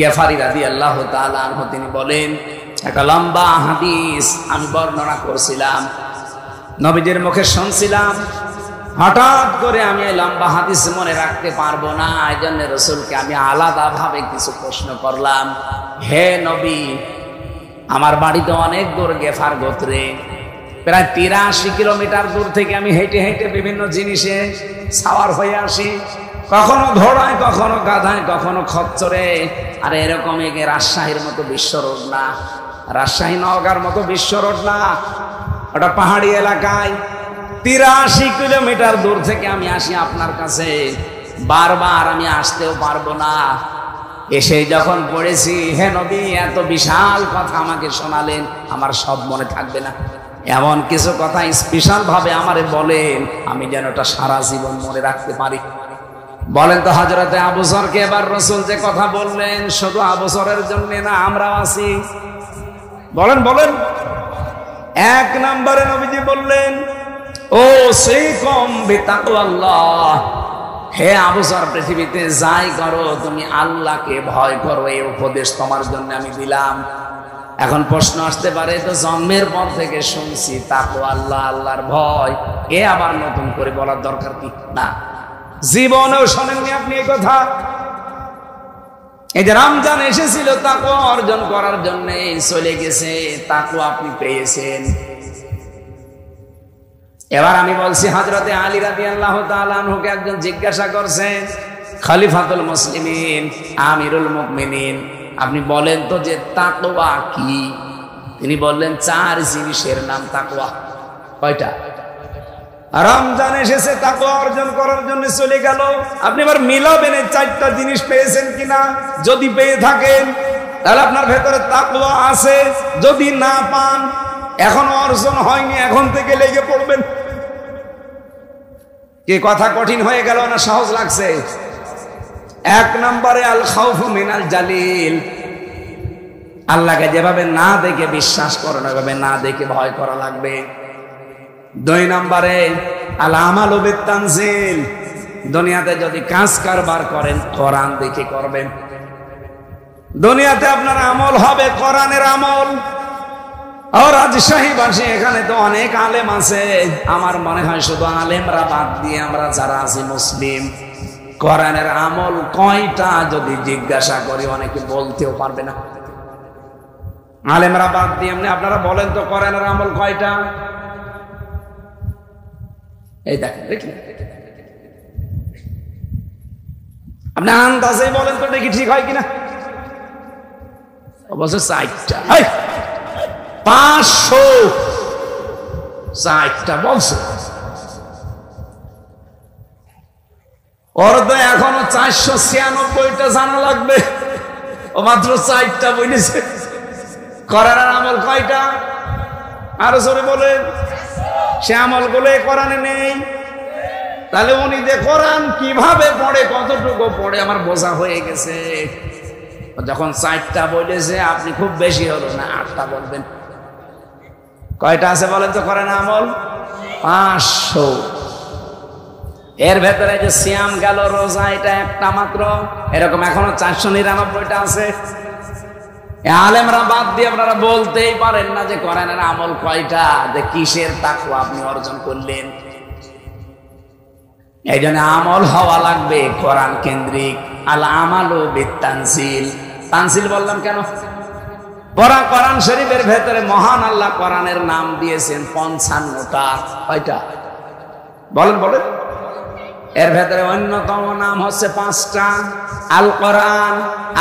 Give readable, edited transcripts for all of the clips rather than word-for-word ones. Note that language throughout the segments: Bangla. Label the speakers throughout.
Speaker 1: গেফারি রাদিয়াল্লাহু তাআলা আনহু তিনি বলেন, একটা লম্বা হাদিস আমি বর্ণনা করছিলাম, নবীজির মুখে শুনছিলাম। হঠাৎ করে আমি এই লম্বা হাদিস মনে রাখতে পারবো না, এই জন্য রাসূলকে আমি আলাদাভাবে কিছু প্রশ্ন করলাম। হে নবী, আমার বাড়ি তো অনেক দূর গেফার গোত্রে, প্রায় 83 কিলোমিটার দূর থেকে আমি হেঁটে হেঁটে বিভিন্ন জিনিসে সাওয়ার হয়ে আসি, কখনো ঘোড়ায়, কখনো গাধায়, কখনো খচ্চরে। আর এরকম রাজশাহীর মতো বিশ্ব রোড না, রাজশাহী নওগাঁর মতো বিশ্ব রোড না, ওটা পাহাড়ি এলাকায়। 83 কিলোমিটার দূর থেকে আমি আসি আপনার কাছে, বারবার আমি আসতেও পারবো না। এসে যখন পড়েছি, হে নবী এত বিশাল কথা আমাকে শোনালেন, আমার সব মনে থাকবে না। এমন কিছু কথা স্পেশাল ভাবে আমারে বলেন, আমি যেন ওটা সারা জীবন মনে রাখতে পারি। বলেন তো হযরতে আবু যরকে এবার রাসূল যে কথা বললেন, শুধু আবু যরের জন্য না, আমরাও আছি। বলেন বলেন। এক নম্বরে নবীজি বললেন, ও সিকম বিতাকওয়াল্লাহ, হে আবু যর, পৃথিবীতে যাই করো তুমি আল্লাহকে ভয় করো, এই উপদেশ তোমার জন্য আমি দিলাম। এখন প্রশ্ন আসতে পারে, তো জন্মের পর থেকে শুনছি তাকওয়া আল্লাহ, আল্লাহর ভয়, এ আবার নতুন করে বলার দরকার কি? না, জীবনেও শোনেননি আপনি এই কথা। এই যে রমজান এসেছিল তাকওয়া অর্জন করার জন্য, চলে গেছে, তাকওয়া আপনি পেয়েছেন। এবার আমি বলছি, হযরতে আলী রাদিয়াল্লাহু তাআলা আনহুকে একজন জিজ্ঞাসা করছেন, খলিফাতুল মুসলিমিন, আমিরুল মুমিনিন, আপনি বলেন তো যে তাকওয়া কি? তিনি বললেন, 4 জিনিসের নাম তাকওয়া। কয়টা? রমজান এসেছে, তাকওয়া অর্জন করার জন্য চলে গেল। আপনি এবার মিলাবেন এই 4টা জিনিস পেয়েছেন কিনা। যদি পেয়ে থাকেন তাহলে আপনার ভেতরে তাকওয়া আছে, যদি না পান, এখনো অর্জন হয়নি, এখন থেকে লেগে পড়বেন। কি কথা কঠিন হয়ে গেল না সহজ লাগছে? 1 নম্বরে আল খাউফু মিনাল জালিল, আল্লাহকে যেভাবে না দেখে বিশ্বাস করো না, এভাবে না দেখে ভয় করা লাগবে। 2 নম্বরে আল আমালু বিত-তানজিল, দুনিয়াতে যদি কাজ কারবার করেন কোরআন দেখে করবেন। দুনিয়াতে আপনার আমল হবে কোরআনের আমল। আর রাজশাহীবাসী এখানে তো অনেক আলেম আছে, আমার মনে হয় শুধু আলেমরা বাদ দিয়ে আমরা যারা আছি মুসলিম, কোরআনের আমল কয়টা যদি জিজ্ঞাসা করি অনেকে বলতেও পারবে না। আলেমরা বাদ দিয়ে এমনি আপনারা বলেন তো কোরআনের আমল কয়টা? এই দেখেন, দেখি আপনি আন্দাজেই বলেন তো দেখি ঠিক হয় কিনা। অবশ্য 4টা, 504টা বলছে। ওর তো এখনো 496টা জানা লাগবে, ও মাত্র 4টা বলেছে। কোরআনের আমল কয়টা? আরো জোরে বলেন। সে আমলগুলো কোরআনে নেই। তাহলে উনি যে কোরআন কিভাবে পড়ে, কতটুকু পড়ে, আমার বোঝা হয়ে গেছে। যখন 4টা বলেছে, আপনি খুব বেশি হলো না, 8টা বলবেন। কয়টা আছে বলেন তো কোরআন আমল? 500। এর ভেতরে যে সিয়াম গেল, রোজা, এটা একটা মাত্র, এরকম এখনো 499টা আছে। আলেমরা বাদ দিয়ে আপনারা বলতেই পারেন না যে কোরআনের আমল কয়টা, যে কিসের তাকওয়া আপনি অর্জন করলেন। এই জন্য আমল হওয়া লাগবে কোরআন কেন্দ্রিক। আল আমালু বিত-তানজিল, তানজিল বললাম কেন? কোরআন শরীফের ভেতরে মহান আল্লাহ কোরআনের নাম দিয়েছেন 55টা। কয়টা বলেন বলেন? এর ভেতরে অন্যতম নাম হচ্ছে 5টা, আল কোরআন,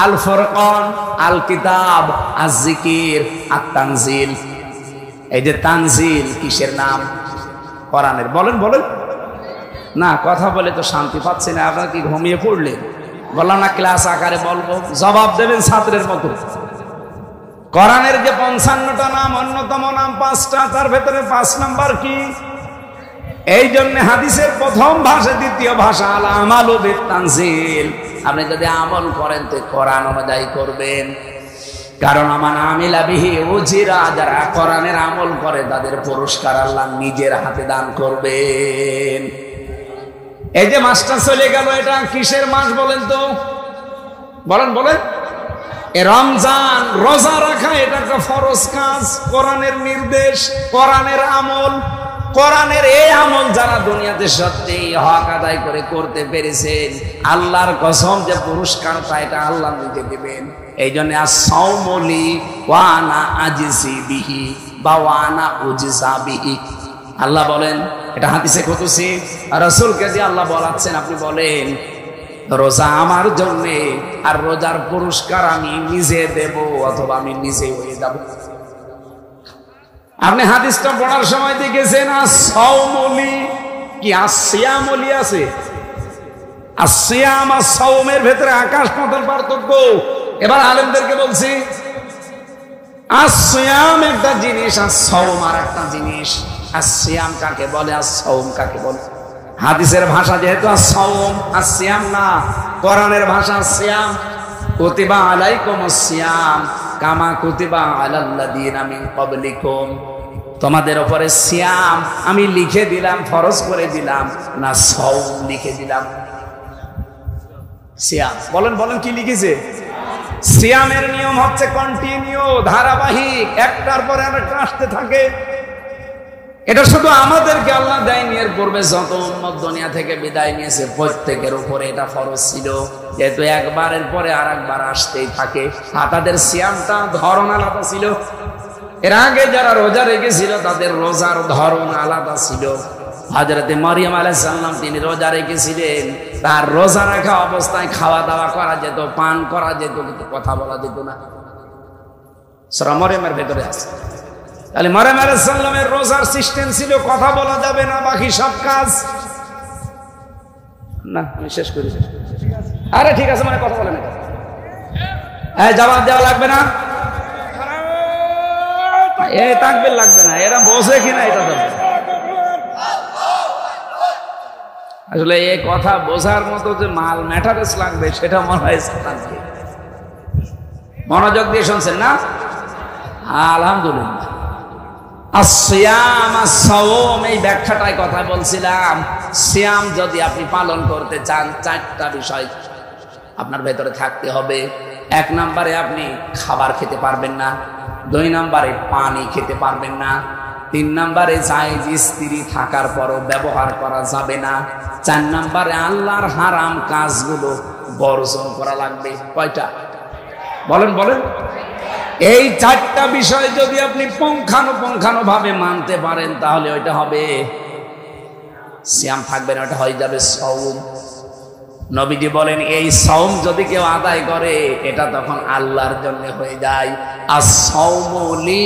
Speaker 1: আল ফুরকান, আল কিতাব, আজ জিকির, আত তানজিল। এই যে তানজিল কিসের নাম? কোরআনের। বলেন বলেন। না, কথা বলে তো শান্তি পাচ্ছি না। আপনারা কি ঘুমিয়ে পড়লেন? বললাম না ক্লাস আকারে বলবো, জবাব দেবেন ছাত্রের মতো। কোরআনের যে 55টা নাম, অন্যতম নাম 5টা, তার ভেতরে 5 নাম্বার কি? এই জন্য হাদিসের প্রথম ভাষা, দ্বিতীয় ভাষা আল আমালু বিত-তানজিল। আপনি যদি আমল করেন তো কোরআন অনুযায়ী করবেন, কারণ আমান আমিলা বিহি উজিরা, যারা কোরআনের আমল করে তাদের পুরস্কার আল্লাহ নিজের হাতে দান করবেন। এই যে মাসটা চলে গেল, এটা কিসের মাস বলেন তো? বলেন বলেন। এ রমজান রোজা রাখা এটা একটা ফরজ কাজ, কোরআনের নির্দেশ, কোরআনের আমল। কোরআনের এই আমল যারা দুনিয়াতে সত্যি হক আদায় করে করতে পেরেছেন, আল্লাহর কসম যে পুরস্কারটা এটা আল্লাহ নিজে দেবেন। এই জন্য আস-সাওমুলি ওয়া আনা আজিসি বিহি বা ওয়া আনা উজিসা বিহি। আল্লাহ বলেন, এটা হাদিসে কুদসি, রাসূলকে দিয়ে আল্লাহ বলাচ্ছেন, আপনি বলেন রোজা আমার জন্যে, আর রোজার পুরস্কার আমি নিজে দেব অথবা আমি নিজে হয়ে যাব। আপনি হাদিসটা পড়ার সময় দেখেছেন আস-সাওমুলি কি আসিয়ামুলি আছে? আসিয়াম আর সাওমের ভেতরে আকাশ পাতাল পার্থক্য। এবার আলেমদেরকে বলছি, আসিয়াম একটা জিনিস আর সাওম আর একটা জিনিস। আসিয়াম কাকে বলে আর সাওম কাকে বলে? হাদিসের ভাষা যেহেতু as-সাওম, as-সিয়াম না, কোরআনের ভাষা সিয়াম। কুতিবা আলাইকুমুস সিয়াম কামা কুতিবা আলাল্লাযীনা মিন ক্বাবলিকুম। তোমাদের উপরে সিয়াম আমি লিখে দিলাম, ফরজ করে দিলাম, না সাওম লিখে দিলাম? সিয়াম। বলেন বলেন কি লিখেছে? সিয়ামের নিয়ম হচ্ছে কন্টিনিউ, ধারাবাহিক, একটার পরে আরেকটা আসতে থাকে। এটা শুধু আমাদেরকে আল্লাহ দেয়নি, এর পূর্বে যত উম্মত দুনিয়া থেকে বিদায় নিয়েছে প্রত্যেকের উপরে এটা ফরজ ছিল, যেহেতু একবারের পরে আর একবার আসতেই থাকে। তাদের সিয়ামটা ধরন আলাদা ছিল। এর আগে যারা রোজা রেখেছিল তাদের রোজার ধরন আলাদা ছিল। হযরতে মারিয়াম আলাইহিস সালাম তিনি রোজা রেখেছিলেন, তার রোজা রাখা অবস্থায় খাওয়া দাওয়া করা যেত, পান করা যেত, কিন্তু কথা বলা যেত না। সূরা মারিয়ামের ভেতরে আছে। তাহলে মারিয়াম আলাইহিস সালামের রোজার সিস্টেম ছিল কথা বলা যাবে না, বাকি সব কাজ না। আমি শেষ করি। আরে ঠিক আছে, মানে কথা বলে না, জবাব দেওয়া লাগবে না, এই তাকবীর লাগবে না, এরা বোঝে কিনা এটা দরকার। আসলে এই কথা বোঝার মতো যে মাল ম্যাটারেস লাগবে সেটা মনে হয় মনোযোগ দিয়ে শুনছেন না? আলহামদুলিল্লাহ। আসিয়াম আস-সাওম এই ব্যাখ্যাটাই কথা বলছিলাম। সিয়াম যদি আপনি পালন করতে চান, চারটা বিষয় আপনার ভেতরে থাকতে হবে। এক নম্বরে আপনি খাবার খেতে পারবেন না, দুই নম্বরে পানি খেতে পারবেন না, তিন নম্বরে জায়েজ স্ত্রী থাকার পরও ব্যবহার করা যাবে না, চার নম্বরে আল্লাহর হারাম কাজগুলো বর্জন করা লাগবে। কয়টা? বলেন বলেন। এই চারটা বিষয় যদি আপনি পুঙ্খানুপুঙ্খানু ভাবে মানতে পারেন, তাহলে ওইটা হবে সিয়াম, থাকবে না, ওটা হয়ে যাবে সাওম। নবীজি বলেন এই সাওম যদি কেউ আদায় করে এটা তখন আল্লাহর জন্য হয়ে যায়। আস-সাওমু লি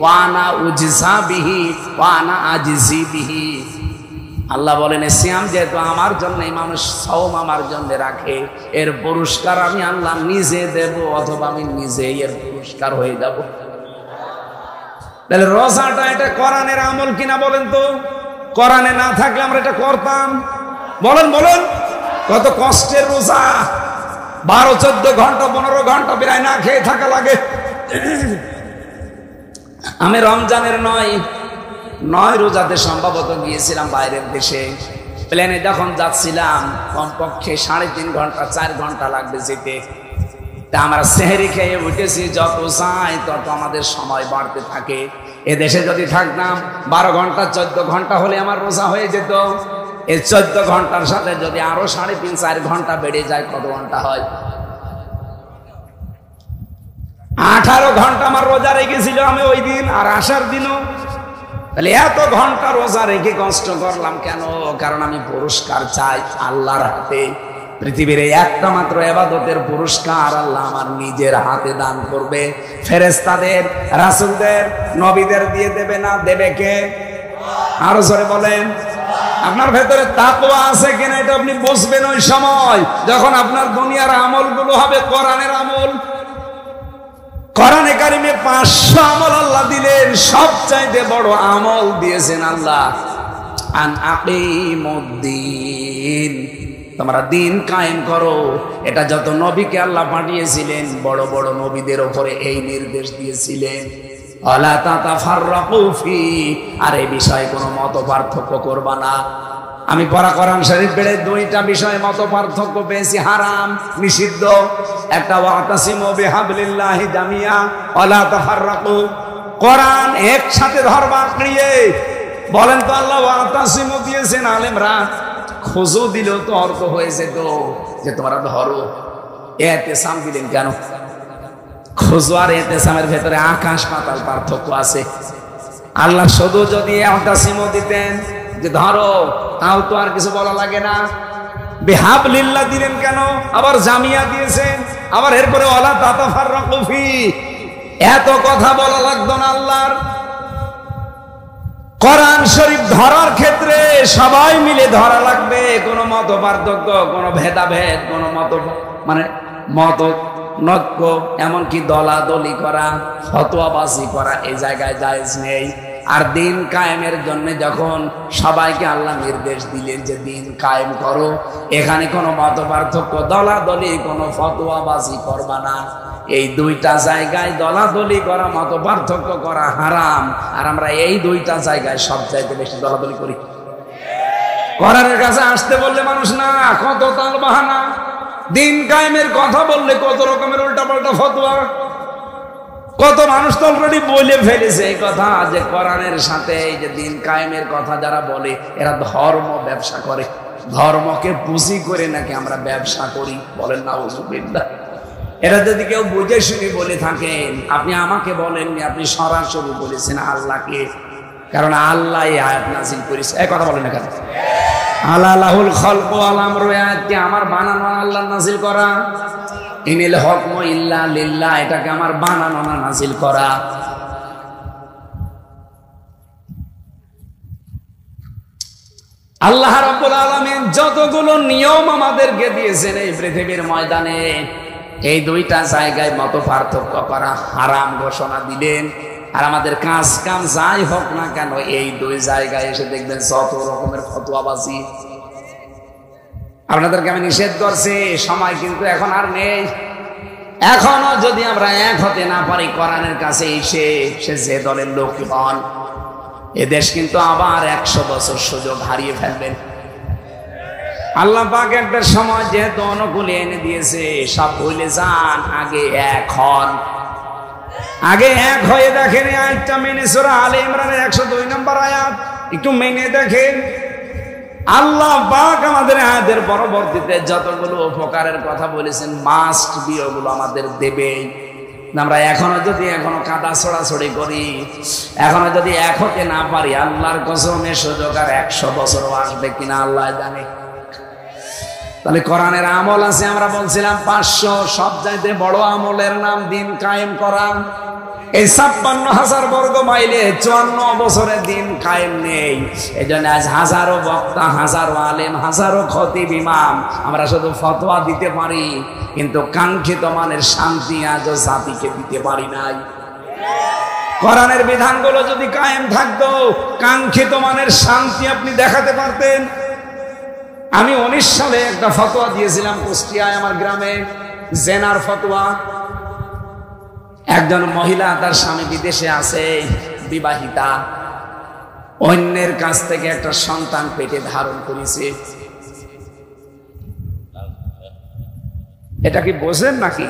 Speaker 1: ওয়া আনা উজজা বিহি ওয়া আনা আজিজি বিহি। আল্লাহ বলেন সিয়াম যেহেতু আমার জন্য, মানুষ সাওম আমার জন্য রাখে, এর পুরস্কার আমি আল্লাহ নিজে দেব অথবা আমি নিজে এর পুরস্কার হয়ে যাব। তাহলে রোজাটা এটা কোরআনের আমল কিনা বলেন তো? কোরআনে না থাকলে আমরা এটা করতাম? বলেন বলেন। কত কষ্টের রোজা, 12-14 ঘন্টা 15 ঘন্টা প্রায় না খেয়ে থাকা লাগে। আমি রমজানের নয় রোজাতে সম্ভবত গিয়েছিলাম বাইরের দেশে। প্লেনে যখন যাচ্ছিলাম কমপক্ষে 3.5 ঘন্টা 4 ঘন্টা লাগবে যেতে। তা আমরা সেহরি খেয়ে উঠেছি, যত চাই তত আমাদের সময় বাড়তে থাকে। এদেশে যদি থাকতাম 12 ঘন্টা 14 ঘন্টা হলে আমার রোজা হয়ে যেত। এই 14 ঘন্টার সাথে যদি আরো 3.5-4 ঘন্টা বেড়ে যায়, কত ঘন্টা হয়? 18 ঘন্টা আমার রোজা রেখেছিল আমি ওই দিন, আর আসার দিনও। তাহলে এত ঘন্টা রোজা রেখে কষ্ট করলাম কেন? কারণ আমি পুরস্কার চাই আল্লাহর হাতে। পৃথিবীর একটা মাত্র ইবাদতের পুরস্কার আল্লাহ আমার নিজের হাতে দান করবে। ফেরেশতাদের, রাসূলদের, নবীদের দিয়ে দেবে না, দেবে কে? আরো জোরে বলেন। আপনার ভেতরে তাকওয়া আছে কিনা এটা আপনি বুঝবেন ওই সময় যখন আপনার দুনিয়ার আমলগুলো হবে কোরআনের আমল। কোরআনে কারিমে 500 আমল আল্লাহ দিলেন, সবচাইতে বড় আমল দিয়েছেন আল্লাহ, আন আকিমুদ্দিন, তোমরা দিন কায়েম করো। এটা যত নবীকে আল্লাহ পাঠিয়েছিলেন, বড় বড় নবীদের উপরে এই নির্দেশ দিয়েছিলেন, ওয়ালা তাতাফাররাকু ফি, আর এই বিষয়ে কোনো মত পার্থক্য করবা না। আমি পড়া কোরআন শরীফ বেড়ে দুইটা বিষয় মত পার্থক্য পেয়েছি, হারাম নিষিদ্ধ। একটা ওয়াতাসিমু বিহাবলিল্লাহি জামিয়া ওয়ালা তাফাররাকু, কোরআন একসাথে ধরবা আঁকড়িয়ে। বলেন তো আল্লাহ ওয়াতাসিমু দিয়েছেন, আলেমরা খুজু দিলেও তো অর্থ হয়েছে তো যে তোমরা ধরো। ইতিসাম দিলেন কেন? খুজু আর ইতিসামের ভেতরে আকাশ পাতাল পার্থক্য আছে। আল্লাহ শুধু যদি ওয়াতাসিমু দিতেন যে ধরো, তাও তো আর কিছু বলা লাগে না। বিহাবলিল্লাহ দিলেন কেন? আবার জামিয়া দিয়েছেন, আবার এরপরে ওয়ালা তাতাফাররাকু ফি, এত কথা বলা লাগতো না আল্লাহর। কোরআন শরীফ ধরার ক্ষেত্রে সবাই মিলে ধরা লাগবে, কোনো মত পার্থক্য, কোনো ভেদাভেদ, কোনো মত নক্য, এমনকি দলাদলি করা, ফতোয়াবাজি করা এই জায়গায় জায়েজ নেই। আর দিন কায়েমের জন্য যখন সবাইকে আল্লাহ নির্দেশ দিলেন যে দিন কায়েম করো, এখানে কোনো মত পার্থক্য, দলাদলি, কোনো ফতোয়াবাজি করবা না। এই দুইটা জায়গায় দলাদলি করা, মত পার্থক্য করা হারাম। আর আমরা এই দুইটা জায়গায় সব চাইতে বেশি দলাদলি করি। কোরআনের কাছে আসতে বললে মানুষ না, কত তাল বাহানা। দিন কায়েমের কথা বললে কত রকমের উল্টাপাল্টা ফতোয়া। কত মানুষ তো অলরেডি বলে ফেলেছে এই কথা যে কোরআনের সাথে এই যে দিন কায়েমের কথা যারা বলে এরা ধর্ম ব্যবসা করে, ধর্মকে পুঁজি করে নাকি আমরা ব্যবসা করি। বলেন নাউজুবিল্লাহ। এরা যদি কেউ বুঝে শুনে বলে থাকেন, আপনি আমাকে বলেননি, আপনি সরাসরি বলেছেন আল্লাহকে, কারণ আল্লাহ এই আয়াত নাযিল করেছে। এই কথা বলেন না কেন? আলালাহুল খালকু ওয়াল আমরু, আয়াতটি আমার বানানো, আল্লাহ নাযিল করা। ইনিল হুকমু ইল্লা লিল্লাহ, এটাকে আমার বানানো না নাযিল করা। আল্লাহ রাব্বুল আলামিন যতগুলো নিয়ম আমাদেরকে দিয়েছেন এই পৃথিবীর ময়দানে, এই দুইটা জায়গায় মত পার্থক্য করা হারাম ঘোষণা দিলেন। আর আমাদের কাজ কাম যাই হোক না কেন, এই দুই জায়গায় এসে দেখবেন যত রকমের ফতোয়াবাজি। আপনাদেরকে আমি নিষেধ করছি, সময় কিন্তু এখন আর নেই। এখনো যদি আমরা এক হতে না পারি কোরআনের কাছে এসে, সে যে দলের লোক হন, এদেশ কিন্তু আবার 100 বছর সুযোগ হারিয়ে ফেলবেন। আল্লাহ পাক একটা সময় যেহেতু অনুকূলে এনে দিয়েছে, সব ভুলে যান, আগে এক হন। আগে এক হয়ে দেখেন, আয়াতটা মেনে সূরা আলে ইমরানের 102 নম্বর আয়াত একটু মেনে দেখেন। আল্লাহ পাক আমাদের আয়াতের পরবর্তীতে যতগুলো উপকারের কথা বলেছেন, মাস্ট বি ওগুলো আমাদের দেবেই। আমরা এখনো কাদা ছড়াছড়ি করি, এখনো যদি এক হতে না পারি, আল্লাহর কসমে সুযোগ আর 100 বছরও আসবে কিনা আল্লাহ জানে। তাহলে কোরআনের আমল আছে, আমরা বলছিলাম 500, সবচাইতে বড় আমলের নাম দিন কায়েম করা। এই 56,000 বর্গ মাইলে 54 বছরে দিন কায়েম নেই। এই জন্য আজ হাজারো বক্তা, হাজারো আলেম, হাজারো খতিব ইমাম, আমরা শুধু ফতোয়া দিতে পারি, কিন্তু কাঙ্ক্ষিত মানের শান্তি আজও জাতিকে দিতে পারি নাই। কোরআনের বিধানগুলো যদি কায়েম থাকতো, কাঙ্ক্ষিত মানের শান্তি আপনি দেখাতে পারতেন। আমি 19 সালে একটা ফতোয়া দিয়েছিলাম কুষ্টিয়ায়, আমার গ্রামে, জেনার ফতোয়া। একজন মহিলা, তার স্বামী বিদেশে আছে, বিবাহিতা, অন্যের কাছ থেকে একটা সন্তান পেটে ধারণ করেছে। এটা কি বোঝেন নাকি?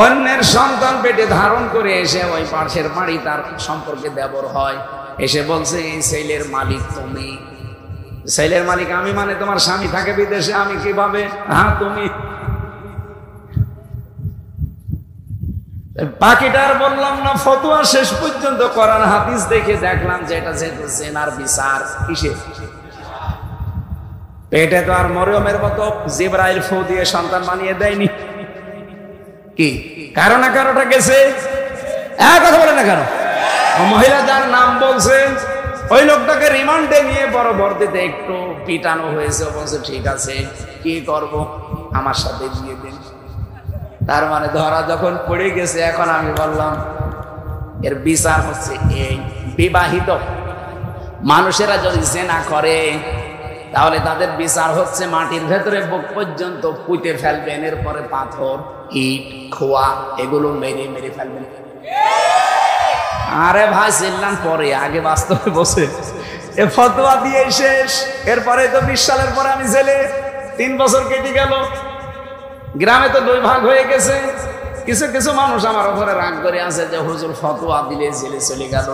Speaker 1: অন্যের সন্তান পেটে ধারণ করে এসে ওই পাশের বাড়ি তার সম্পর্কে দেবর হয়, এসে বলছে এই ছেলের মালিক তুমি। ছেলের মালিক আমি, মানে তোমার স্বামী থাকে বিদেশে, আমি কিভাবে? হ্যাঁ তুমি। বাকিটার বললাম না, ফতোয়া শেষ পর্যন্ত কোরআন হাদিস দেখে দেখলাম যে এটা যেহেতু জেনার বিচার, কিসে পেটে তো আর মরিয়মের মতো জিবরাইল ফু দিয়ে সন্তান বানিয়ে দেয়নি, কি কারো না কারোটা গেছে। কথা বলে না কেন? মহিলা যার নাম বলছে, ওই লোকটাকে রিমান্ডে নিয়ে পরবর্তীতে একটু পিটানো হয়েছে। বলছে ঠিক আছে, কি করব, আমার সাথে দিয়ে দিন। তার মানে ধরা যখন পড়ে গেছে, এখন আমি বললাম এর বিচার হচ্ছে এই, বিবাহিত মানুষেরা যদি জেনা করে তাহলে তাদের বিচার হচ্ছে মাটির ভেতরে বুক পর্যন্ত পুঁতে ফেলবেন, এরপরে পাথর, ইট, খোয়া এগুলো মেরে মেরে ফেলবেন। আরে ভাই চিল্লান পরে, আগে বাস্তবে বসে এ ফতোয়া দিয়ে শেষ। এরপরে তো 20 সালের পরে আমি জেলে, 3 বছর কেটে গেল। গ্রামে তো 2 ভাগ হয়ে গেছে। কিছু কিছু মানুষ আমার উপরে রাগ করে আছে যে হুজুর ফতোয়া দিলে জেলে চলে গেল।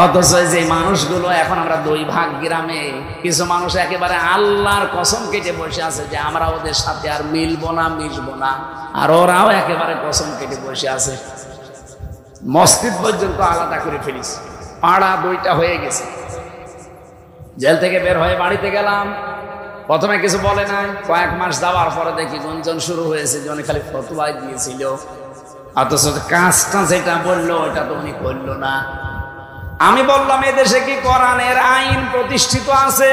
Speaker 1: অথচ যে মানুষগুলো এখন আমরা 2 ভাগ গ্রামে, কিছু মানুষ একেবারে আল্লাহর কসম কেটে বসে আছে যে আমরা ওদের সাথে আর মিলবো না, মিশবো না। আর ওরাও একেবারে কসম কেটে বসে আছে। মসজিদ পর্যন্ত আলাদা করে ফেলিস, পাড়া 2টা হয়ে গেছে। জেল থেকে বের হয়ে বাড়িতে গেলাম, প্রথমে কিছু বলে নাই, কয়েক মাস যাওয়ার পরে দেখি গুঞ্জন শুরু হয়েছে যে উনি খালি ফতোয়াই দিয়েছিল, অথচ কাজটা যেটা বললো ওটা তো উনি করলো না। আমি বললাম এদেশে কি কোরআনের আইন প্রতিষ্ঠিত আছে?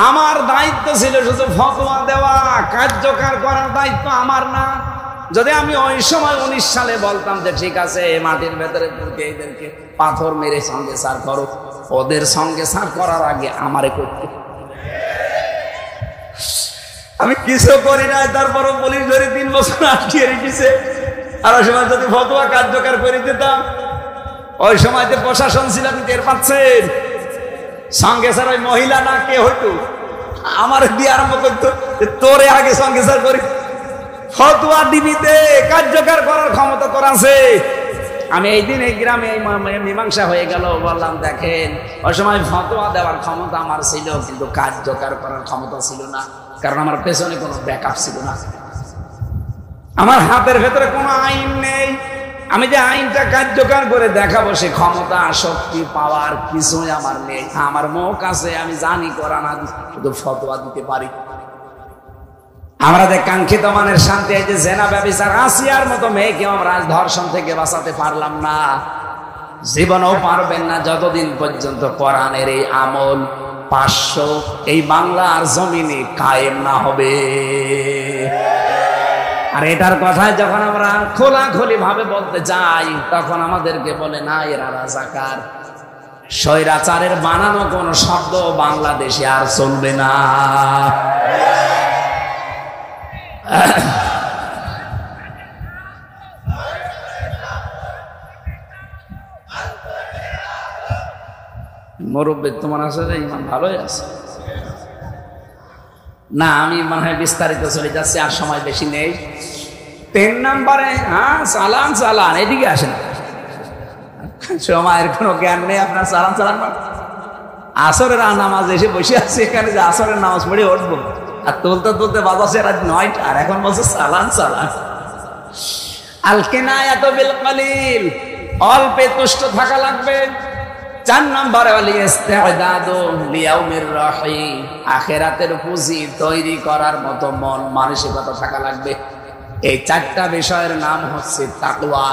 Speaker 1: আমার দায়িত্ব ছিল শুধু ফতোয়া দেওয়া, কার্যকর করার দায়িত্ব আমার না। যদি আমি ওই সময় 19 সালে বলতাম যে ঠিক আছে মাটির ভেতরে পুঁতে এদেরকে পাথর মেরে সঙ্গে সার করো, ওদের সঙ্গে সার করার আগে আমারে করতে। আমি কিছু করি নাই, তারপরও পুলিশ ধরে 3 বছর আটকিয়ে রেখেছে। আর ওই সময় যদি ফতোয়া কার্যকর করে দিতাম, ওই সময়তে প্রশাসন ছিল, আপনি টের পাচ্ছেন। সঙ্গে স্যার ওই মহিলা না কে হইতো আমার দিয়ে আরম্ভ করতো, তোরে আগে সঙ্গে স্যার করি। ফতোয়া দিবিতে কার্যকর করার ক্ষমতা তোর আছে। আমি এই দিন এই গ্রামে মীমাংসা হয়ে গেল, বললাম দেখেন ওই সময় ফতোয়া দেওয়ার ক্ষমতা আমার ছিল, কিন্তু কার্যকর করার ক্ষমতা ছিল না, কারণ আমার পেছনে কোনো ব্যাকআপ ছিল না। আমার হাতের ভেতরে কোনো আইন নেই। আমি যে আইনটা কার্যকর করে দেখাবো সে ক্ষমতা, শক্তি, পাওয়ার কিছুই আমার নেই। আমার মুখ আছে, আমি জানি কোরআন হাদিস, শুধু ফতোয়া দিতে পারি। আমরা যে কাঙ্ক্ষিত মানের শান্তি, এই যে জেনা ব্যভিচার, আসিয়ার মতো মেয়েকে আমরা ধর্ষণ থেকে বাঁচাতে পারলাম না, জীবনেও পারবেন না যতদিন পর্যন্ত কোরআনের এই আমল 500 এই বাংলার জমিনে কায়েম না হবে। আর এটার কথা যখন আমরা খোলাখুলি ভাবে বলতে চাই, তখন আমাদেরকে বলে না এরা রাজাকার। স্বৈরাচারের বানানো কোন শব্দ বাংলাদেশে আর চলবে না। মুরব্বী তোমার আছে যে ইমান ভালোই আছে না? আমি মনে হয় বিস্তারিত চলে যাচ্ছি, আর সময় বেশি নেই। 3 নম্বরে চালান চালান, এদিকে আসেন, সময়ের কোনো জ্ঞান নেই আপনার। চালান চালান আসরের নামাজ এসে বসে আছে এখানে, যে আসরের নামাজ পড়ে উঠবো, আর তুলতে তুলতে বাজাচ্ছে রাত 9টা, আর এখন বলছে চালান চালান। আল কিনায়াতু বিল কলিল, অল্পে তুষ্ট থাকা লাগবে। 4 নম্বরে আখিরাতের পুঁজি তৈরি করার মতো মন মানসিকতা থাকা লাগবে। এই 4টা বিষয়ের নাম হচ্ছে তাকওয়া।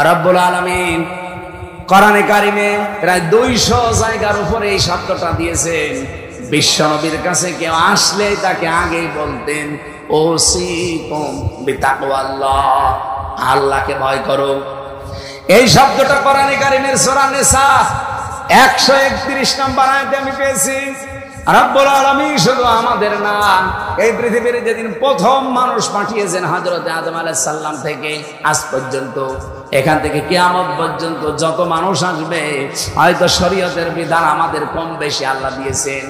Speaker 1: রব্বুল আলামিন কোরআনে কারিমে প্রায় 200 জায়গার উপরে এই শব্দটা দিয়েছেন। বিশ্ব নবীর কাছে কেউ আসলে তাকে আগেই বলতেন ওসিকুম বিতাকওয়াল্লাহ, আল্লাহকে ভয় করো। এই শব্দটা কোরআনে কারিমের সূরা নিসা 131 নম্বর আয়াতে আমি পেয়েছি। রব্বুল আলামিন শুধু আমাদের না, এই পৃথিবীর যেদিন প্রথম মানুষ পাঠিয়েছেন হযরত আদম আলাইহিস সালাম থেকে আজ পর্যন্ত, এখান থেকে কিয়ামত পর্যন্ত যত মানুষ আসবে, হয়তো শরীয়তের বিধান আমাদের কম বেশি আল্লাহ দিয়েছেন,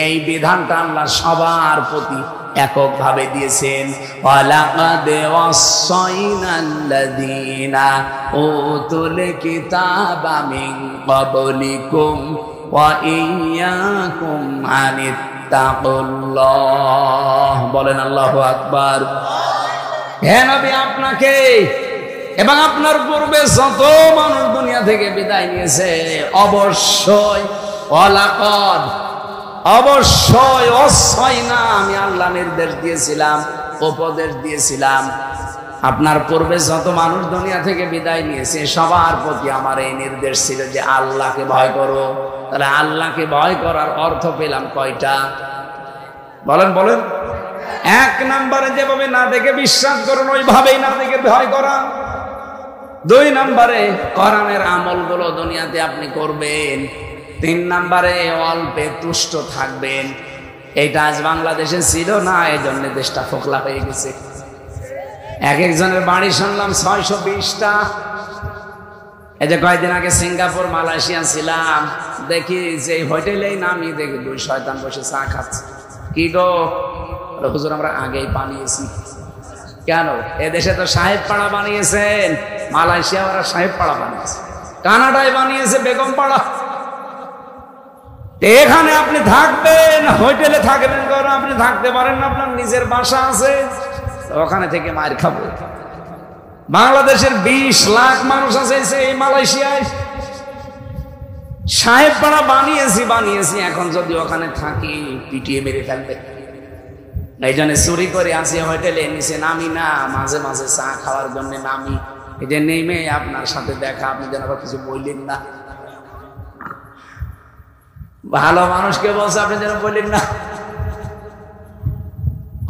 Speaker 1: এই বিধানটা আল্লাহ সবার প্রতি এককভাবে দিয়েছেন। ওয়ালাকাদ ওয়াসাইনাল্লাযীনা উতুল কিতাবা মিন ক্বাবলিকুম ওয়া ইয়্যাকুম আনিত্তাকুল্লাহ। বলেন আল্লাহু আকবার। হে নবী, আপনাকে এবং আপনার পূর্বে যত মানুষ দুনিয়া থেকে বিদায় নিয়েছে, অবশ্যই ওয়ালাকাদ, অবশ্যই ওয়াসাইনা, আমি আল্লাহ নির্দেশ দিয়েছিলাম, উপদেশ দিয়েছিলাম, আপনার পূর্বে যত মানুষ দুনিয়া থেকে বিদায় নিয়েছে সবার প্রতি আমার এই নির্দেশ ছিল যে আল্লাহকে ভয় করো। তাহলে আল্লাহকে ভয় করার অর্থ পেলাম কয়টা? বলেন বলেন। 1 নম্বরে যেভাবে না দেখে বিশ্বাস করুন, ওইভাবেই না দেখে ভয় করা। 2 নম্বরে কোরআনের আমলগুলো দুনিয়াতে আপনি করবেন। 3 নম্বরে অল্পে তুষ্ট থাকবেন। এইটা আজ বাংলাদেশে ছিল না, এই জন্য দেশটা ফোকলা হয়ে গেছে। এক একজনের বাড়ি শুনলাম 620টা, এই যে কয়েকদিন আগে সিঙ্গাপুর মালয়েশিয়া ছিলাম, দেখি যে হোটেলেই নামি দেখি দুই শয়তান বসে চা খাচ্ছে। কি গো? হুজুর আমরা আগেই বানিয়েছি। কেন? এদেশে তো সাহেব পাড়া বানিয়েছেন, মালয়েশিয়া ওরা সাহেব পাড়া বানিয়েছে, কানাডায় বানিয়েছে বেগম পাড়া। এখানে আপনি থাকবেন, হোটেলে থাকবেন, কারণ আপনি থাকতে পারেন না, আপনার নিজের বাসা আছে, ওখানে থেকে মার খাবো। বাংলাদেশের 20 লাখ মানুষ আছে এই মালয়েশিয়ায়, সাহেব পাড়া বানিয়েছি। এখন যদি ওখানে থাকি পিটিয়ে মেরে ফেলবে। এই জন্য চুরি করে আসি হোটেলে, নিচে নামি না, মাঝে মাঝে চা খাওয়ার জন্য নামি। এই যে নেমে আপনার সাথে দেখা, আপনি যেন আবার কিছু বললেন না। ভালো মানুষকে বলছে, আপনি যেন বললেন না।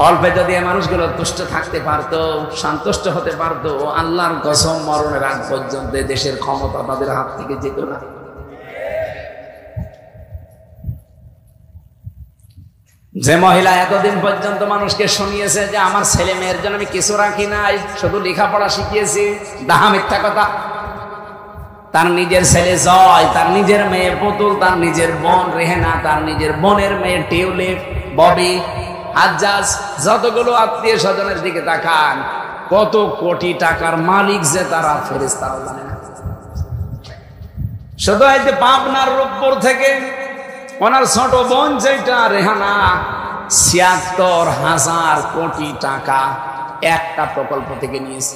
Speaker 1: অল্পে যদি এই মানুষগুলো তুষ্ট থাকতে পারতো, সন্তুষ্ট হতে পারতো, আল্লাহর কসম মরণের আগ পর্যন্ত দেশের ক্ষমতা তাদের হাত থেকে যেত না। যে মহিলা এতদিন পর্যন্ত মানুষকে শুনিয়েছে যে আমার ছেলে মেয়ের জন্য আমি কিছু রাখি নাই, শুধু লেখাপড়া শিখিয়েছি, ডাহা মিথ্যা কথা। তার নিজের ছেলে জয়, তার নিজের মেয়ে পুতুল, তার নিজের বোন রেহেনা, তার নিজের বোনের মেয়ে টিউলিপ, ববি, হাজ্জাজ, যতগুলো আত্মীয় স্বজনের দিকে তাকান, কত কোটি টাকার মালিক যে তারা, ফেরেশতারা জানে না। শুধু এই যে পাবনার রূপপুর থেকে ওনার ছোট বোন যেটা রেহানা, ৭৬,০০০ কোটি টাকা একটা প্রকল্প থেকে নিয়েছে।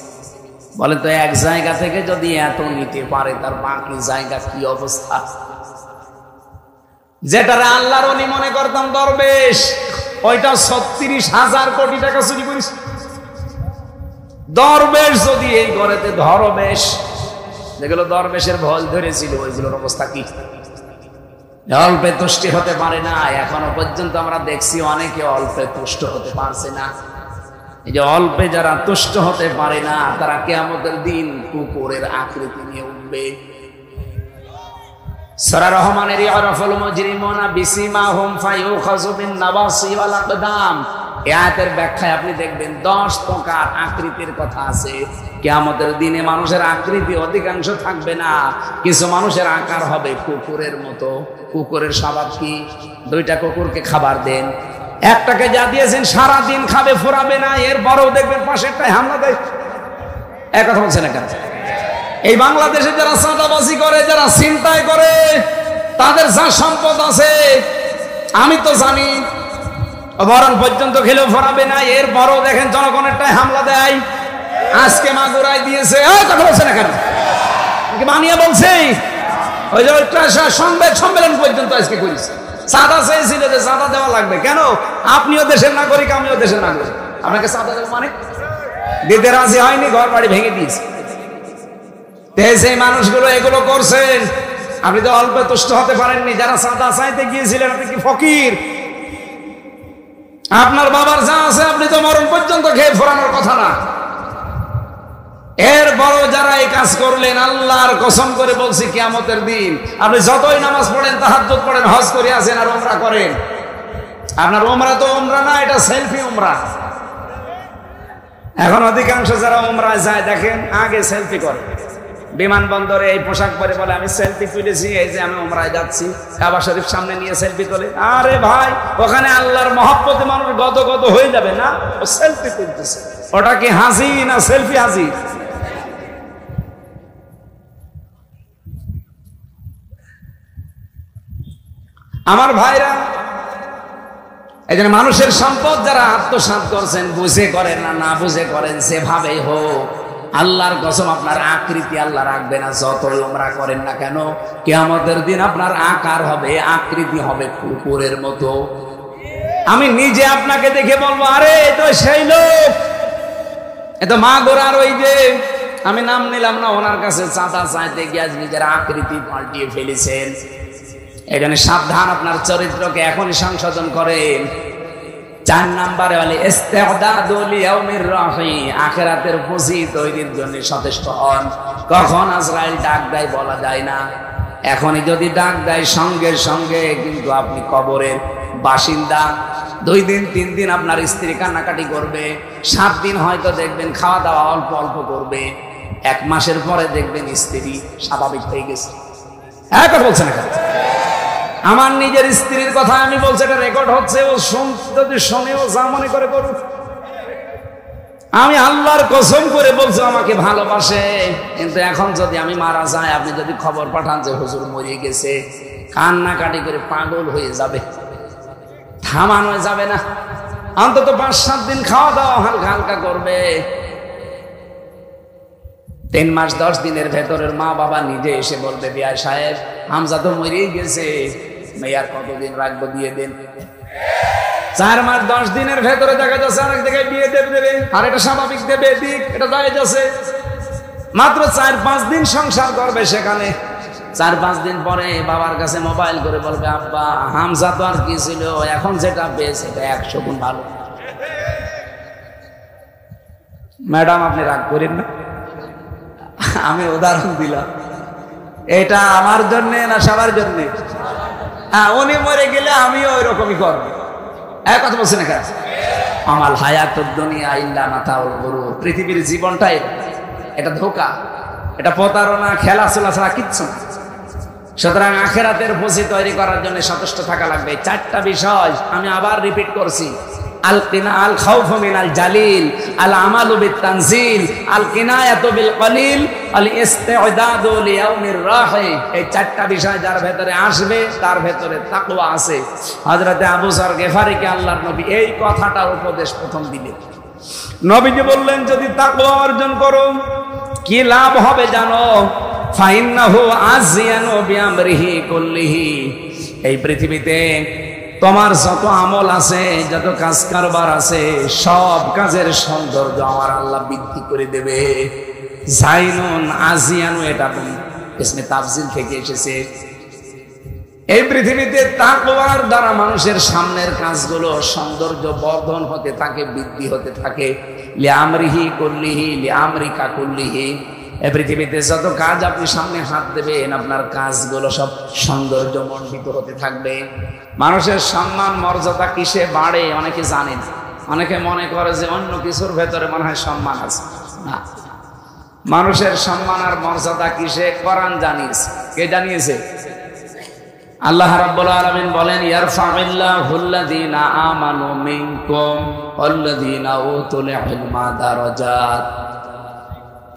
Speaker 1: বলে তো এক জায়গা থেকে যদি এত নিতে পারে, তার বাকি জায়গা কি অবস্থা? যেটারে আল্লাহর ওলি মনে করতাম দরবেশ, ওইটা ৩৬,০০০ কোটি টাকা চুরি করিস। দরবেশ যদি এই ঘরেতে ধরবেশ, যেগুলো দরবেশের ভল ধরেছিল, ওইগুলোর অবস্থা কি? অল্পে তুষ্টি হতে পারে না। এখনো পর্যন্ত আমরা দেখছি অনেকে অল্পে তুষ্ট হতে পারছে না। এই যে অল্পে যারা তুষ্ট হতে পারে না, তারা কিয়ামতের দিন কুকুরের আকৃতি নিয়ে উঠবে। সূরা রহমানের ইয়ারাফুল মুজরিমুনা বিসিমাহুম ফায়ুখাযু বিন নাওয়াসি ওয়াল আকদাম, এই আয়াতের ব্যাখ্যায় আপনি দেখবেন 10 প্রকার আকৃতির কথা আছে। কিয়ামতের দিনে মানুষের আকৃতি অধিকাংশ থাকবে না, কিছু মানুষের আকার হবে কুকুরের মতো। কুকুরের স্বভাব কি? 2টা কুকুরকে খাবার দেন, একটাকে যা দিয়েছেন সারাদিন খাবে, ফুরাবে না, এরপরেও দেখবেন পাশেরটায় হামলা দেয়। এক কথা বলছেন না কেন? এই বাংলাদেশে যারা চাঁদাবাজি করে, যারা ছিনতাই করে, তাদের যা সম্পদ আছে আমি তো জানি, মরণ পর্যন্ত খেলেও ফরাবে না, এরপরও দেখেন জনগণেরটাই হামলা দেয়। আজকে মাগুরায় দিয়েছে। কথা বলছে না কেন? বানিয়ে বলছে, ওই যে সংবাদ সম্মেলন পর্যন্ত আজকে করেছে। চাঁদা চেয়েছিল যে চাঁদা দেওয়া লাগবে। কেন? আপনিও দেশের নাগরিক, আমিও দেশের নাগরিক, আপনাকে চাঁদা দেবো মানে? দিতে রাজি হয়নি, ঘর বাড়ি ভেঙে দিয়েছে। সেই মানুষগুলো এগুলো করছেন, আপনি তো অল্প তুষ্ট হতে পারেননি। যারা চাঁদা চাইতে গিয়েছিলেন, আপনি কি ফকির? আপনার বাবার যা আছে আপনি তো মরণ পর্যন্ত খেয়ে ফোরানোর কথা না। এর বড় যারা এই কাজ করলেন, আল্লাহর কসম করে বলছি, কিয়ামতের দিন আপনি যতই নামাজ পড়েন, তাহাজ্জুদ পড়েন, হজ করে আসেন আর উমরা করেন, আপনার উমরা তো উমরা না, এটা সেলফি উমরা। এখন অধিকাংশ যারা উমরায় যায় দেখেন আগে সেলফি করে, বিমানবন্দরে এই পোশাক পরে বলে আমি সেলফি তুলেছি, এই যে আমি উমরায় যাচ্ছি, কাবা শরীফ সামনে নিয়ে সেলফি তোলে। আরে ভাই, ওখানে আল্লাহর মহব্বতে মানুষ গদগদ হয়ে যাবে না? ও সেলফি তুলতেছে, ওটা কি হাসি না সেলফি হাসি? আমার ভাইরা, এই জন্য মানুষের সম্পদ যারা আত্মসাৎ করছেন, বুঝে করেন না না বুঝে করেন, সেভাবেই হোক, আল্লাহর কসম আপনার আকৃতি আল্লাহ রাখবে না, যতই উমরা করেন না কেন। কিয়ামতের দিন আপনার আকার হবে, আকৃতি হবে কুকুরের মতো। আমি নিজে আপনাকে দেখে বলবো, আরে এ তো সেই লোক, এ তো মা গোরার ওই যে, আমি নাম নিলাম না, ওনার কাছে চাঁদা চাইতে গিয়ে নিজের আকৃতি পাল্টিয়ে ফেলেছেন। এই জন্য সাবধান, আপনার চরিত্রকে এখনই সংশোধন করেন। 4 নম্বরে বলে ইস্তিদাদুল ইয়াউমির রাহি, আখিরাতের পুঁজি তৈরির জন্য সচেষ্ট হন। কখন আজরাইল ডাক দেয় বলা যায় না, এখনই যদি ডাক দেয় সঙ্গে সঙ্গে কিন্তু আপনি কবরের বাসিন্দা। 2 দিন 3 দিন আপনার স্ত্রী কান্নাকাটি করবে, 7 দিন হয়তো দেখবেন খাওয়া দাওয়া অল্প অল্প করবে, 1 মাসের পরে দেখবেন স্ত্রী স্বাভাবিক হয়ে গেছে। কথা বলছে না? আমার নিজের স্ত্রীর কথা আমি বলছি, এটা রেকর্ড হচ্ছে। ও যদি শোনেও যা মনে করে করুক। আমি আল্লাহর কসম করে বলছি আমাকে ভালোবাসে, কিন্তু এখন যদি আমি মারা যাই, আপনি যদি খবর পাঠান যে হুজুর মরে গেছে, কান্নাকাটি করে পাগল হয়ে যাবে, থামানো যাবে না। অন্তত 5-7 দিন খাওয়া দাওয়া হালকা হালকা করবে। 3 মাস 10 দিনের ভেতরের মা বাবা নিজে এসে বলবে, বিয়া সাহেব হামজা তো মরেই গেছে, মেয়ার কতদিন রাখবো, দিয়ে দেন। 4 মাস 10 দিনের ভেতরে দেখা যাচ্ছে আরেক জায়গায় বিয়ে দেবে, আর এটা স্বাভাবিক দেবে, দিক এটা জায়েজ আছে। মাত্র 4-5 দিন সংসার করবে, সেখানে 4-5 দিন পরে বাবার কাছে মোবাইল করে বলবে, আব্বা হামজা তো আর কি ছিল, এখন যেটা পেয়েছে এটা 100 গুণ ভালো। ম্যাডাম আপনি রাগ করেন না, আমি উদাহরণ দিলাম, এটা আমার জন্য না সবার জন্য? হ্যাঁ, উনি মরে গেলে আমিও ওই রকমই করবো। কথা বলছি না? আমাল হায়াতুদ দুনিয়া ইল্লা মাতাউল গুরুর। পৃথিবীর জীবনটাই এটা ধোঁকা, এটা প্রতারণা, খেলাধুলা ছাড়া কিচ্ছু না। সুতরাং আখিরাতের পুঁজি তৈরি করার জন্য সচেষ্ট থাকা লাগবে। 4টা বিষয় আমি আবার রিপিট করছি। আল কিনা আল খাউফু মিনাল জালিল, আল আমালু বিত তানজিল, আল কিনায়াতু বিল কলিল, আল ইস্তিদাদু লিয়াউমির রাহি। এই 4টা বিষয় যার ভেতরে আসবে তার ভেতরে তাকওয়া আছে। হযরতে আবু যর গিফারিকে আল্লাহর নবী এই কথাটা উপদেশ প্রথম দিলেন। নবীজি বললেন, যদি তাকওয়া অর্জন করো কি লাভ হবে জানো? ফাইন্নাহু আজিয়ানু বিআমরিহি কুল্লিহি। এই পৃথিবীতে তোমার যত আমল আছে, যত কাজ কারবার আছে, সব কাজের সৌন্দর্য আমার আল্লাহ বৃদ্ধি করে দেবে। জাইনুন আজিয়ানু, এটা ইসমে তাফজিল থেকে এসেছে। এই পৃথিবীতে তাকওয়ার দ্বারা মানুষের সামনের কাজগুলো সৌন্দর্য বর্ধন হতে থাকে, বৃদ্ধি হতে থাকে। লিআমরিহি কুল্লিহি, লিআমরিকা কুল্লিহি। এই পৃথিবীতে যত কাজ আপনি সামনে হাত দেবেন, আপনার কাজগুলো সব সৌন্দর্য মণ্ডিত হতে থাকবে। মানুষের সম্মান মর্যাদা কিসে বাড়ে অনেকে জানে না। অনেকে মনে করে যে অন্য কিছুর ভেতরে মনে হয় সম্মান আছে। না, মানুষের সম্মান আর মর্যাদা কিসে? কোরআন জানিয়েছে। কে জানিয়েছে? আল্লাহ রাব্বুল আলামিন বলেন, ইয়ারফাউল্লাহুল্লাযীনা আমানু মিনকুম ওয়াল্লাযীনা উতুল ইলমা দারাজাত।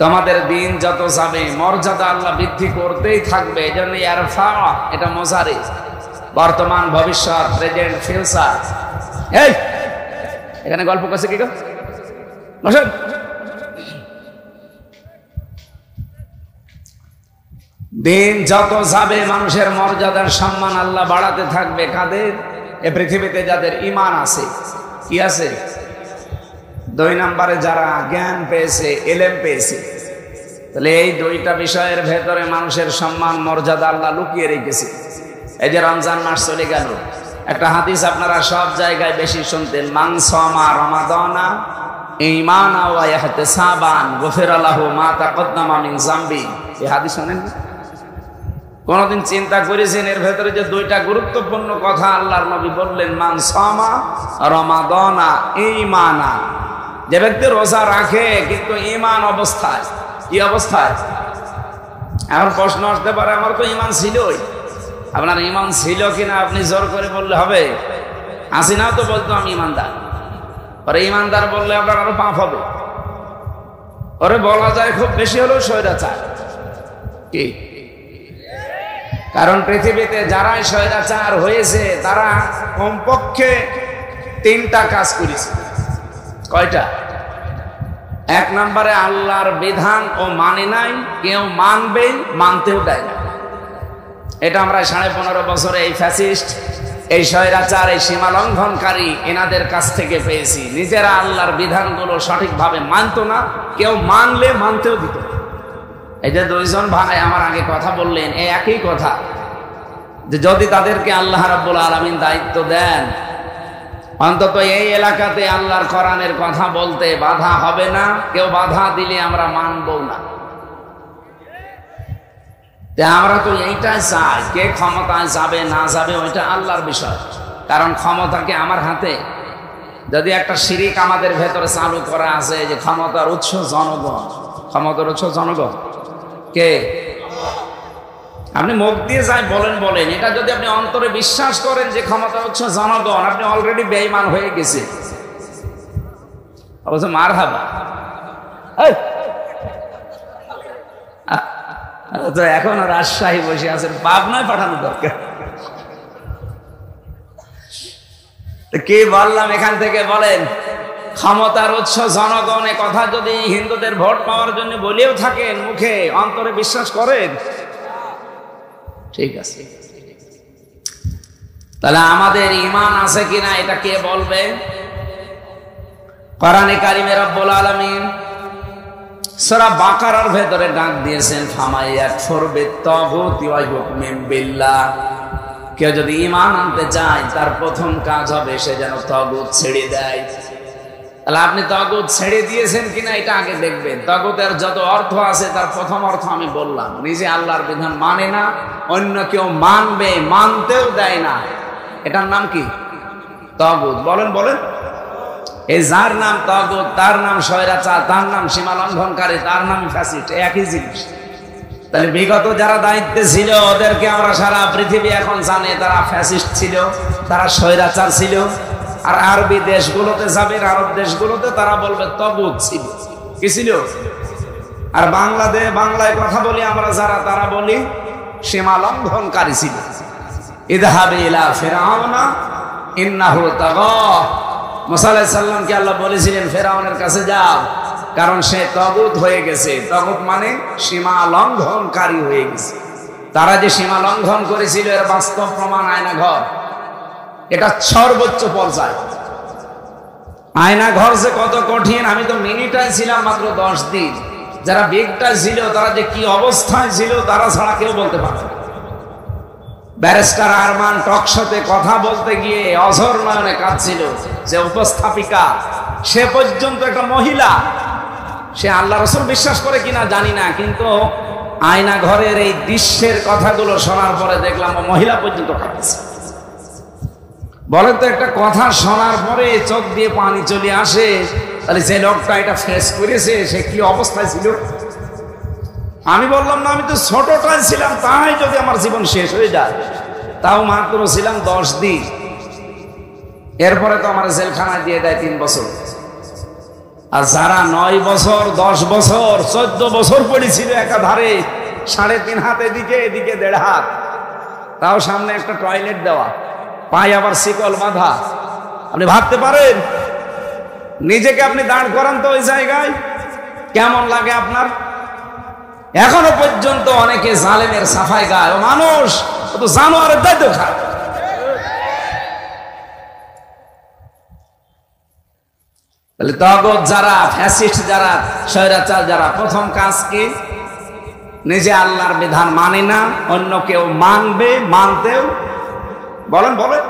Speaker 1: তোমাদের দিন যত যাবে মর্যাদা আল্লাহ বৃদ্ধি করতেই থাকবে। এজন্য ইয়ারফা, এটা মুজারি, বর্তমান, ভবিষ্যৎ, প্রেজেন্ট, ফিউচার। এই এখানে গল্প করছে কি গো? বসেন। দিন যত যাবে মানুষের মর্যাদার সম্মান আল্লাহ বাড়াতে থাকবে। কাদের? এ পৃথিবীতে যাদের ঈমান আছে। কি আছে? 2 নম্বরে যারা জ্ঞান পেয়েছে, ইলম পেয়েছে। তাহলে এই 2টা বিষয়ের ভেতরে মানুষের সম্মান মর্যাদা আল্লাহ লুকিয়ে রেখেছে। এই যে রমজান মাস চলে গেল, একটা হাদিস আপনারা সব জায়গায় বেশি শুনতেন, মান সামা রমাদানা ঈমানান ওয়া ইহতিসাবান গুফিরা লাহু মা তাকদ্দামা মিন যামবি। এই হাদিস শুনেন? কোনদিন চিন্তা করেছেন এর ভেতরে যে 2টা গুরুত্বপূর্ণ কথা আল্লাহর নবী বললেন? মান সামা রমাদানা ঈমানান। যে ব্যক্তি রোজা রাখে কিন্তু ঈমান অবস্থায়, কি অবস্থায়? এখন প্রশ্ন আসতে পারে, আমার তো ঈমান ছিলই। আপনার ঈমান ছিল কিনা আপনি জোর করে বললে হবে? আসি না তো বলতো আমি ঈমানদার। পরে ঈমানদার বললে আপনার আরো পাপ হবে। ওরে বলা যায় খুব বেশি হলেও স্বৈরাচার। কি? কারণ পৃথিবীতে যারাই স্বৈরাচার হয়েছে তারা কমপক্ষে 3টা কাজ করেছে। কয়টা? 1 নম্বরে আল্লাহর বিধান ও মানে নাই, কেউ মানবে, মানতেও দেয় না। এটা আমরা 15.5 বছরে এই ফ্যাসিস্ট, এই স্বৈরাচার, এই সীমা লঙ্ঘনকারী এনাদের কাছ থেকে পেয়েছি। নিজেরা আল্লাহর বিধানগুলো সঠিকভাবে মানত না, কেউ মানলে মানতেও দিত। এই যে 2 জন ভাই আমার আগে কথা বললেন, এই একই কথা, যে যদি তাদেরকে আল্লাহ রাব্বুল আলামিন দায়িত্ব দেন, অন্তত এই এলাকাতে আল্লাহর কোরআনের কথা বলতে বাধা হবে না, কেউ বাধা দিলে আমরা মানবো না। আমরা তো এইটাই চাই, কে ক্ষমতায় যাবে না যাবে ওইটা আল্লাহর বিষয়। কারণ ক্ষমতাকে আমার হাতে। যদি একটা শিরিক আমাদের ভেতরে চালু করা আছে যে ক্ষমতার উৎস জনগণ, ক্ষমতার উৎস জনগণ। কে? আপনি মুখ দিয়ে যাই বলেন বলেন, এটা যদি আপনি অন্তরে বিশ্বাস করেন যে ক্ষমতার উৎস জনগণ, আপনি অলরেডি বেঈমান হয়ে গেছে। অবশ্য মারহাবা। তো এখন রাজশাহী বসে আছেন, পাবনায় পাঠানো দরকার। কি বললাম এখান থেকে বলেন? ক্ষমতার উৎস জনগণ, এ কথা যদি হিন্দুদের ভোট পাওয়ার জন্য বলেও থাকেন, মুখে অন্তরে বিশ্বাস করেন, ঠিক আছে। তাহলে আমাদের ঈমান আছে কিনা এটা কে বলবে? কোরআনে কারিমে রব্বুল আলামিন সূরা বাকারার ভেতরে ডাক দিয়েছেন, ফামাইয়াকফুর বিত্তাগুতি ওয়া ইউমিন বিল্লাহ। কেউ যদি ঈমান আনতে চায়, তার প্রথম কাজ হবে সে যেন তাগুত ছেড়ে দেয়। তাহলে আপনি তাগুত ছেড়ে দিয়েছেন কিনা এটা আগে দেখবেন। তাগুতের যত অর্থ আছে তার প্রথম অর্থ আমি বললাম, নিজে আল্লাহর বিধান মানে না, অন্য কেউ মানবে, মানতেও দেয় না, এটার নাম কি? তাগুত। বলেন বলেন। এই যার নাম তাগুত, তার নাম স্বৈরাচার, তার নাম সীমা লঙ্ঘনকারী, তার নাম ফ্যাসিস্ট, একই জিনিস। তাহলে বিগত যারা দায়িত্বে ছিল ওদেরকে আমরা সারা পৃথিবী এখন জানে তারা ফ্যাসিস্ট ছিল, তারা স্বৈরাচার ছিল। আর আরবি দেশগুলোতে যাবেন, আরব দেশগুলোতে তারা বলবে তাগুত ছিল। কি ছিল? আর বাংলায় কথা বলি আমরা যারা, তারা বলি সীমা লঙ্ঘনকারী ছিল। ইযহাবি ইলা ফিরআউনা ইন্নাহু তাগা। মুসা আলাইহিস সালামকে আল্লাহ বলেছিলেন ফেরাউনের কাছে যাও, কারণ সে তাগুত হয়ে গেছে। তাগুত মানে সীমা লঙ্ঘনকারী হয়ে গেছে। তারা যে সীমা লঙ্ঘন করেছিল এর বাস্তব প্রমাণ আয়নাঘর। এটা সর্বোচ্চ পর্যায়ে। আয়নাঘর যে কত কঠিন, আমি তো মিনিটায় ছিলাম মাত্র 10 দিন। যারা বিগটায় ছিল তারা যে কি অবস্থায় ছিল তারা ছাড়া কেউ বলতে পারবে না। ব্যারিস্টার আরমান টকশোতে কথা বলতে গিয়ে অঝর নয়নে কাঁদছিল। যে উপস্থাপিকা, সে পর্যন্ত একটা মহিলা, সে আল্লাহ রাসূল বিশ্বাস করে কিনা জানি না, কিন্তু আয়না ঘরের এই দৃশ্যের কথাগুলো শোনার পরে দেখলাম ও মহিলা পর্যন্ত কাঁদছে। বলেন তো, একটা কথা শোনার পরে চোখ দিয়ে পানি চলে আসে, তাহলে যে লোকটা এটা ফেস করেছে সে কি অবস্থায় ছিল? আমি বললাম না, আমি তো ছোটটাই ছিলাম, তাই যদি আমার জীবন শেষ হয়ে যায়, তাও মাত্র ছিলাম 10 দিন। এরপরে তো আমার জেলখানায় দিয়ে দেয় 3 বছর। আর যারা 9 বছর, 10 বছর, 14 বছর পড়েছিল একাধারে, 3.5 হাত এদিকে, এদিকে 1.5 হাত, তাও সামনে একটা টয়লেট দেওয়া, পায়ে আবার শিকল বাঁধা। আপনি ভাবতে পারেন? নিজেকে আপনি দাঁড় করান তো ওই জায়গায়, কেমন লাগে আপনার? এখনো পর্যন্ত অনেকে জালেমের সাফাই গায়। ও মানুষ, ও তো জানোয়ারের দায়িত্ব খায়। তাহলে তাগুত যারা, ফ্যাসিস্ট যারা, স্বৈরাচার যারা, প্রথম কাজ কি? নিজে আল্লাহর বিধান মানে না, অন্য কেউ মানবে, মানতেও। বলেন বলেন।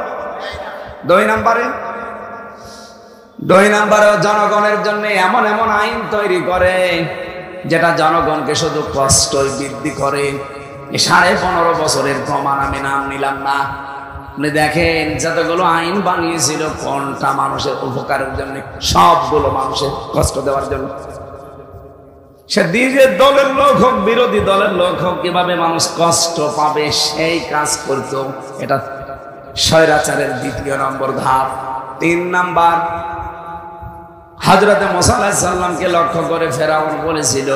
Speaker 1: 2 নম্বরে জনগণের জন্য এমন এমন আইন তৈরি করে যেটা জনগণকে শুধু কষ্টই বৃদ্ধি করে। 15.5 বছরের প্রমাণ আমি নাম নিলাম না। আপনি দেখেন যতগুলো আইন বানিয়েছিল কোনটা মানুষের উপকারের জন্য? সবগুলো মানুষের কষ্ট দেওয়ার জন্য। সে নিজের দলের লোক হোক, বিরোধী দলের লোক হোক, কিভাবে মানুষ কষ্ট পাবে সেই কাজ করত। এটা স্বৈরাচারের 2 নম্বর ধাপ। 3 নাম্বার, হযরতে মুসা আলাইহিস সালামকে লক্ষ্য করে ফেরাউন বলেছিল,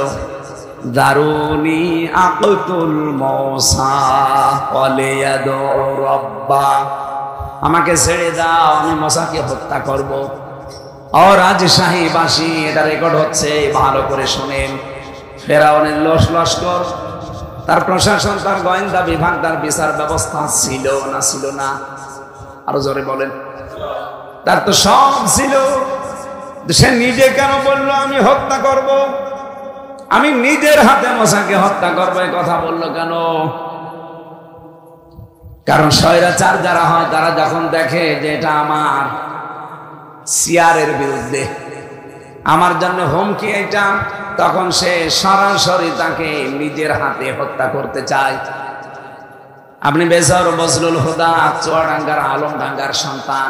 Speaker 1: দারুনি আকতুল মুসা ওয়ালিয়াদু রাব্বা। আমাকে ছেড়ে দাও, আমি মুসাকে হত্যা করব। আর রাজশাহীবাসী, এটা রেকর্ড হচ্ছে, ভালো করে শুনেন। ফেরাউনের লস্কর, তার প্রশাসন, তার গোয়েন্দা বিভাগ, তার বিচার ব্যবস্থা ছিল না? ছিল না? আরো জোরে বলেন। তার তো সব ছিল। সে নিজে কেন বললো আমি হত্যা করব? আমি নিজের হাতে মুসাকে হত্যা করবো, এই কথা বললো কেন? কারণ স্বৈরাচার যারা হয় তারা যখন দেখে যে এটা আমার সিয়ারের বিরুদ্ধে, আমার জন্য হুমকি এটা, তখন সে সরাসরি তাকে নিজের হাতে হত্যা করতে চায়। আপনি বেজর বজলুল হুদা, চুয়াডাঙ্গার আলমডাঙ্গার সন্তান,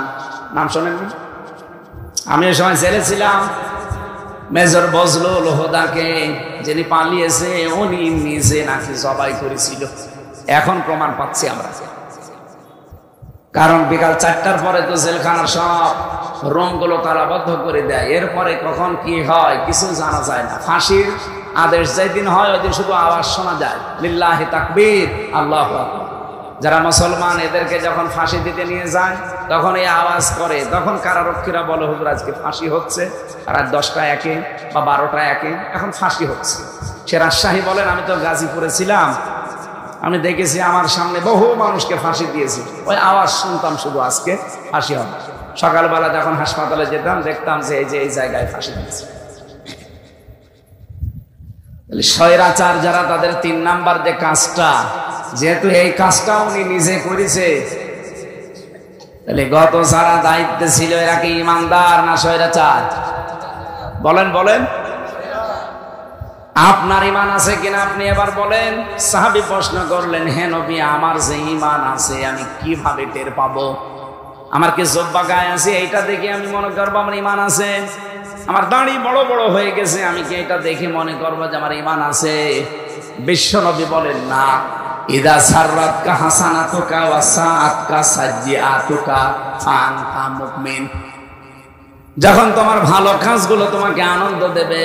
Speaker 1: নাম শোনেন? আমি ওই সময় জেলে ছিলাম। মেজর বজলুল হুদাকে যিনি পালিয়েছে উনি নিজে নাকি জবাই করেছিল। এখন প্রমাণ পাচ্ছি আমরা, কারণ বিকাল 4টার পরে তো জেলখানার সব রুমগুলো তালাবদ্ধ করে দেয়। এরপরে কখন কি হয় কিছু জানা যায় না। ফাঁসির আদেশ যেদিন হয় ওই দিন শুধু আওয়াজ শোনা যায়, লিল্লাহি তাকবীর, আল্লাহু আকবার। যারা মুসলমান এদেরকে যখন ফাঁসি দিতে নিয়ে যায় তখন এই আওয়াজ করে, তখন কারারক্ষীরা বলে হুজুর আজকে ফাঁসি হচ্ছে। রাত 10টা 1 বা 12টা 1 এখন ফাঁসি হচ্ছে। সে রাজশাহী বলেন, আমি তো গাজীপুরে ছিলাম, আমি দেখেছি আমার সামনে বহু মানুষকে ফাঁসি দিয়েছি, ওই আওয়াজ শুনতাম শুধু আজকে ফাঁসি হবে। সকালবেলা যখন হাসপাতালে যেতাম দেখতাম যে এই জায়গায় ফাঁসি দিয়েছে। স্বৈরাচার যারা, তাদের 3 নাম্বার যে কাজটা, যেহেতু এই কাজটা উনি নিজে করেছে, তাহলে গত যারা দায়িত্বে ছিল এরা কি ইমানদার না স্বৈরাচার? বলেন বলেন, আপনার ইমান আছে কিনা আপনি এবার বলেন। সাহাবী প্রশ্ন করলেন, হে নবী আমার যে ইমান আছে আমি কিভাবে টের পাবো? আমার কি জব্বা গায়ে আছে এইটা দেখে আমি মনে করবো আমার ইমান আছে? আমার দাড়ি বড় বড় হয়ে গেছে আমি কি এটা দেখে মনে করবো যে আমার ইমান আছে? বিশ্ব নবী বলেন না, ইদা সাররাতকা হাসানাতুকা ওয়া সাআতকা সাজ্জিআতুকা ফাআনতা মুমিন। যখন তোমার ভালো কাজগুলো তোমাকে আনন্দ দেবে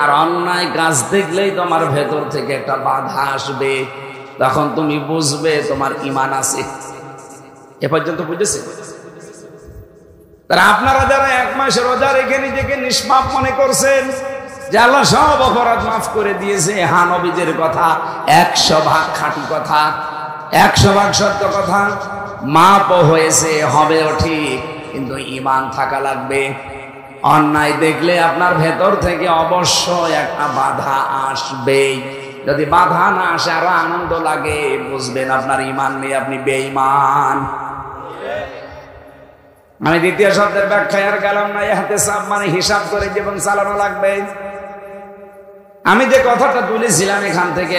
Speaker 1: আর অন্যায় কাজ দেখলেই তোমার ভেতর থেকে একটা বাধা আসবে, তখন তুমি বুঝবে তোমার ঈমান আছে। এ পর্যন্ত বুঝেছে? তারা আপনারা যারা 1 মাস রোজা রেখে নিজেকে নিষ্পাপ মনে করছেন যে আল্লাহ সব অপরাধ মাফ করে দিয়েছে, হ্যাঁ নবীদের কথা 100 ভাগ খাঁটি কথা, 100 ভাগ সত্য কথা, মাপও হয়েছে, হবেও ঠিক, কিন্তু ঈমান থাকা লাগবে। অন্যায় দেখলে আপনার ভেতর থেকে অবশ্যই একটা বাধা আসবেই। যদি বাধা না আসে আরো আনন্দ লাগে, বুঝবেন আপনার ঈমান নেই, আপনি বেঈমান। আমি দ্বিতীয় শব্দের ব্যাখ্যায় আর গেলাম না। ইহতিসাব মানে হিসাব করে জীবন চালানো লাগবে। আমি যে কথাটা তুলেছিলাম এখান থেকে